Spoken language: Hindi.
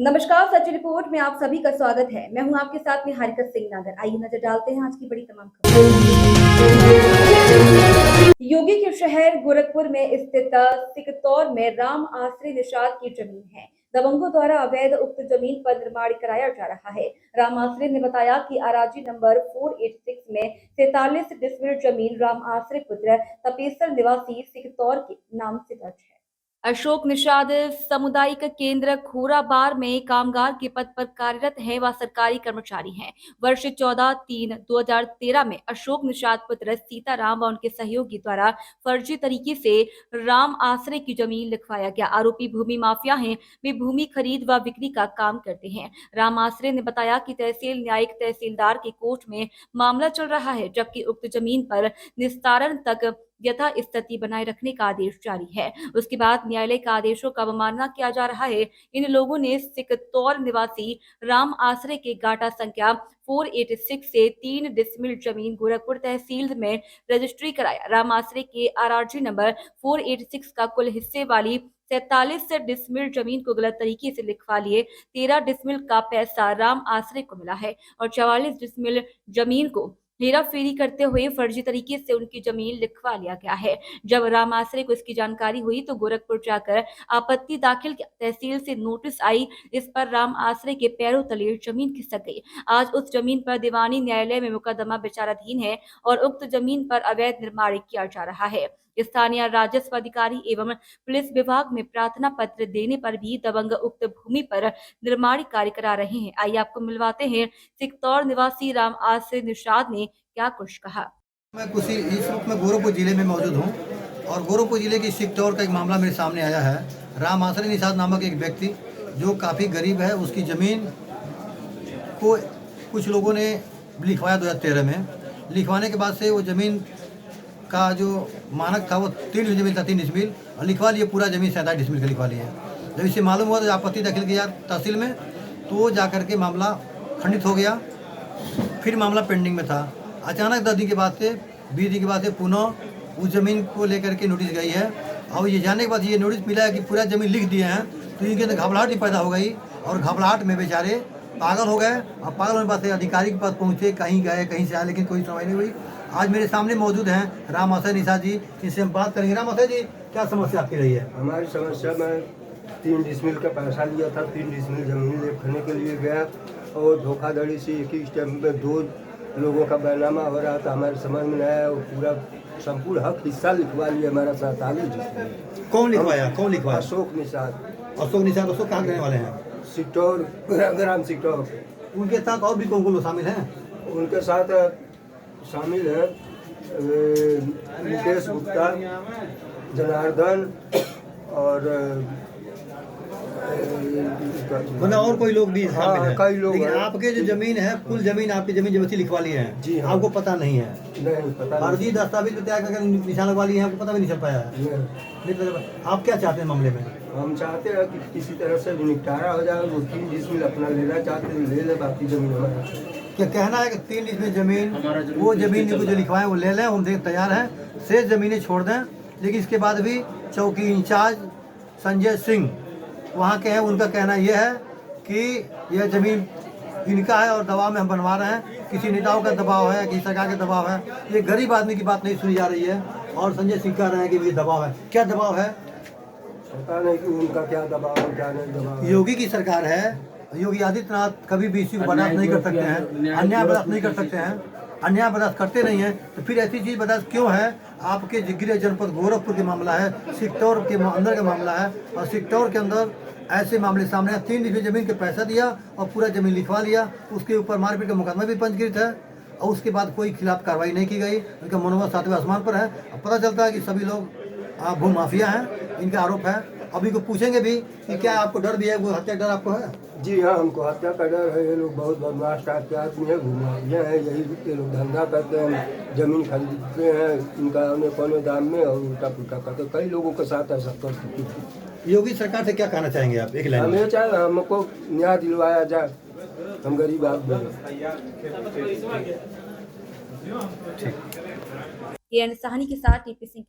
नमस्कार, सच रिपोर्ट में आप सभी का स्वागत है। मैं हूं आपके साथ में हारिका सिंह नागर। आइए नजर डालते हैं आज की बड़ी तमाम खबरों। योगी के शहर गोरखपुर में स्थित सिकतौर में राम आश्रय निषाद की जमीन है। दबंगों द्वारा अवैध उक्त जमीन पर निर्माण कराया जा रहा है। राम आश्रय ने बताया कि अराजी नंबर 486 में 43 डिसमिल जमीन राम आश्रय पुत्र तपेसर निवासी सिकतौर के नाम से दर्ज है। अशोक निषाद सामुदायिक केंद्र खोराबार में कामगार के पद पर कार्यरत है व सरकारी कर्मचारी हैं। वर्ष 14/3/2013 में अशोक निषाद पुत्र सीताराम व उनके सहयोगी द्वारा फर्जी तरीके से राम आश्रय की जमीन लिखवाया गया। आरोपी भूमि माफिया हैं। वे भूमि खरीद व बिक्री का काम करते हैं। राम आश्रय ने बताया कि तहसील न्यायिक तहसीलदार के कोर्ट में मामला चल रहा है, जबकि उक्त जमीन पर निस्तारण तक यथा स्थिति बनाए रखने का आदेश जारी है। उसके बाद न्यायालय का आदेशों का अवमानना किया जा रहा है। इन लोगों ने सिकतौर निवासी राम आश्रय के गाटा संख्या 486 से 3 डिसमिल जमीन गोरखपुर तहसील में रजिस्ट्री कराया। राम आश्रय के आरआरजी नंबर 486 का कुल हिस्से वाली 47 डिसमिल जमीन को गलत तरीके से लिखवा लिए 13 डिसमिल का पैसा राम आश्रय को मिला है और 44 डिसमिल जमीन को हेरा फेरी करते हुए फर्जी तरीके से उनकी जमीन लिखवा लिया गया है। जब राम आश्रय को इसकी जानकारी हुई तो गोरखपुर जाकर आपत्ति दाखिल किया। तहसील से नोटिस आई। इस पर राम आश्रय के पैरों तले जमीन खिसक गई। आज उस जमीन पर दीवानी न्यायालय में मुकदमा विचाराधीन है और उक्त जमीन पर अवैध निर्माण किया जा रहा है। स्थानीय राजस्व अधिकारी एवं पुलिस विभाग में प्रार्थना पत्र देने पर भी दबंग उक्त भूमि पर निर्माण कार्य करा रहे हैं। आइए आपको मिलवाते हैं सिकतौर निवासी राम आश्रय निषाद ने क्या कुछ कहा। मैं कुछ इस वक्त में गोरखपुर जिले में मौजूद हूँ और गोरखपुर जिले की सिकतौर का एक मामला मेरे सामने आया है। राम आश्रय निषाद नामक एक व्यक्ति जो काफ़ी गरीब है, उसकी ज़मीन को कुछ लोगों ने लिखवाया 2013 में। लिखवाने के बाद से वो ज़मीन का जो मानक था वो 3 ज़मीन था, 3 डिसमिल, और लिखवा लिए पूरा ज़मीन 47 डिसमिल का लिखवा लिए। जब इससे मालूम हुआ तो आपत्ति दाखिल किया तहसील में, तो जा करके मामला खंडित हो गया। फिर मामला पेंडिंग में था। अचानक 10 दिन के बाद से 20 दिन के बाद से पुनः उस ज़मीन को लेकर के नोटिस गई है और ये जानने के बाद ये नोटिस मिला है कि पूरा ज़मीन लिख दिए हैं, तो इनके अंदर घबराहट ही पैदा हो गई और घबराहट में बेचारे पागल हो गए। और पागल होने के बाद से अधिकारी के पास पहुँचे, कहीं गए, कहीं से आए, लेकिन कोई सुनवाई नहीं हुई। आज मेरे सामने मौजूद हैं राम आश्रय निषाद जी, इनसे हम बात करेंगे। राम आश्रय जी, क्या समस्या आपकी रही है? हमारी समस्या में 3 डिसमिल का पैसा लिया था, 3 डिसमिल ज़मीन लिखने के लिए गया और धोखाधड़ी से एक ही स्टैम्प में 2 लोगों का बैनामा हो रहा था। हमारे समझ में आया और पूरा संपूर्ण हक हिस्सा लिखवा लिया हमारा 47 डिसमिल। कौन लिखवाया? कौन लिखवाया? अशोक निषाद। अशोक निषाद अशोक कहाँ रहने वाले हैं? सिकतौर, ग्राम सिकतौर। उनके साथ और भी कौन कौन लोग शामिल हैं? उनके साथ शामिल हैं मुकेश गुप्ता, जनार्दन और मतलब और कोई लोग भी शामिल हैं? कई लोग। लेकिन आपके जो जमीन है, कुल जमीन आपकी जमीन जबरदस्ती लिखवा ली है? जी हाँ। आपको पता नहीं है? नहीं पता। फर्जी दस्तावेज पे तैयार करके निशान लगवा लिए हैं, आपको पता भी नहीं चल पाया है? नहीं पता चला। आप क्या चाहते हैं मामले में? हम चाहते हैं कि किसी तरह से निपटारा हो जाए। वो 3 डिसमिल अपना लेना चाहते हैं, ले ले, बाकी जमीन हमारा। क्या कहना है कि 3 डिसमिल जमीन, वो जमीन को जो लिखवाएं वो ले लें, हम तैयार हैं, शेष जमीनें छोड़ दें। लेकिन इसके बाद भी चौकी इंचार्ज संजय सिंह वहाँ के हैं, उनका कहना यह है कि यह ज़मीन इनका है और दबाव में हम बनवा रहे हैं। किसी नेताओं का दबाव है, किसी सरकार का दबाव है, ये गरीब आदमी की बात नहीं सुनी जा रही है। और संजय सिंह कह रहे हैं कि ये दबाव है। क्या दबाव है? पता नहीं कि उनका क्या दबाव है, क्या नहीं दबाव है। योगी की सरकार है, योगी आदित्यनाथ कभी भी इसी को बर्दाश्त नहीं कर सकते हैं, अन्याय बर्दाश्त नहीं कर सकते हैं, अन्याय बर्दाश्त करते नहीं हैं। तो फिर ऐसी चीज़ बर्दाश्त क्यों है? आपके गृह जनपद गोरखपुर के मामला है, सिकतौर के अंदर का मामला है और सिकतौर के अंदर ऐसे मामले सामने 3 डिसमिल जमीन के पैसा दिया और पूरा जमीन लिखवा लिया। उसके ऊपर मारपीट का मुकदमा भी पंजीकृत है और उसके बाद कोई खिलाफ कार्रवाई नहीं की गई। उनका मनोबल 7वें आसमान पर है। अब पता चलता है कि सभी लोग भू माफिया हैं, इनका आरोप है। अभी को पूछेंगे भी कि क्या आपको डर भी है, वो हत्या का डर आपको है? जी हाँ, हमको हत्या का डर है। ये लोग बहुत बदमाश टाइप के आदमी है, घुमाइए हैं, यही ये लोग धंधा करते हैं, जमीन खरीदते हैं इनका औने पौने दाम में और उल्टा पुल्टा करते। कई लोगों के साथ ऐसा करते। योगी सरकार से क्या कहना चाहेंगे आप? एक लाइन में। हमें चाहे हमको न्याय दिलवाया जाए, हम गरीब आदमी हैं। साहनी के साथ टीपी सिंह।